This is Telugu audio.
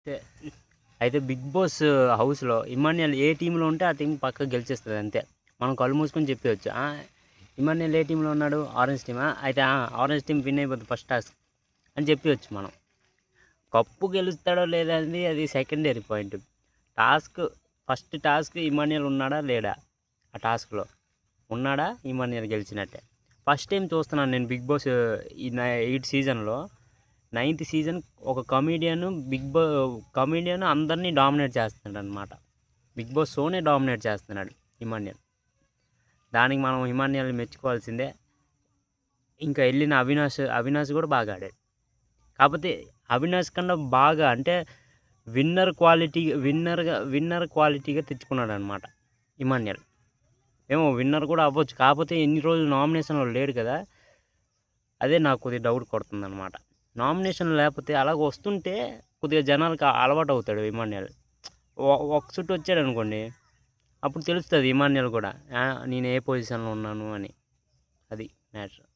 అయితే అయితే బిగ్ బాస్ హౌస్‌లో ఇమ్మాన్యుయల్ ఏ టీమ్‌లో ఉంటే ఆ టీమ్ పక్కా గెలిచేస్తది అంతే. మనం కళ్ళు మూసుకొని చెప్పేయొచ్చు. ఇమ్మాన్యుయల్ ఏ టీమ్‌లో ఉన్నాడు? ఆరెంజ్ టీమా? అయితే ఆరెంజ్ టీమ్ విన్ అయిపోద్ది ఫస్ట్ టాస్క్ అని చెప్పేయొచ్చు మనం. కప్పు గెలుస్తాడో లేదా అనేది అది secondary point. Task first task Immanuel ఉన్నాడా? లేడా? ఆ టాస్క్‌లో ఉన్నాడా? ఇమ్మాన్యుయల్ గెలిచినట్టే. ఫస్ట్ టైం చూస్తున్నాను నేను బిగ్ బాస్ ఈ 8 సీజన్‌లో 9th సీజన్ ఒక కమీడియన్ అందరినీ డామినేట్ చేస్తున్నాడు అనమాట. బిగ్ బాస్ షోనే డామినేట్ చేస్తున్నాడు ఇమాన్యుయల్. దానికి మనం ఇమాన్యుయల్ మెచ్చుకోవాల్సిందే. ఇంకా వెళ్ళిన అవినాష్ కూడా బాగా ఆడాడు. కాకపోతే అవినాష్ కన్నా బాగా అంటే విన్నర్ క్వాలిటీగా తెచ్చుకున్నాడు అనమాట ఇమాన్యుయల్. ఏమో విన్నర్ కూడా అవ్వచ్చు. కాకపోతే ఎన్ని రోజులు నామినేషన్లో లేడు కదా, అదే నాకు కొద్దిగా డౌట్ కొడుతుంది అనమాట. నామినేషన్ లేకపోతే అలాగ వస్తుంటే కొద్దిగా జనాలకి అలవాటు అవుతాడు ఇమాన్యుయల్. ఒక చుట్టూ వచ్చాడు అనుకోండి, అప్పుడు తెలుస్తుంది ఇమాన్యుయల్ కూడా నేను ఏ పొజిషన్లో ఉన్నాను అని. అది మ్యాటర్.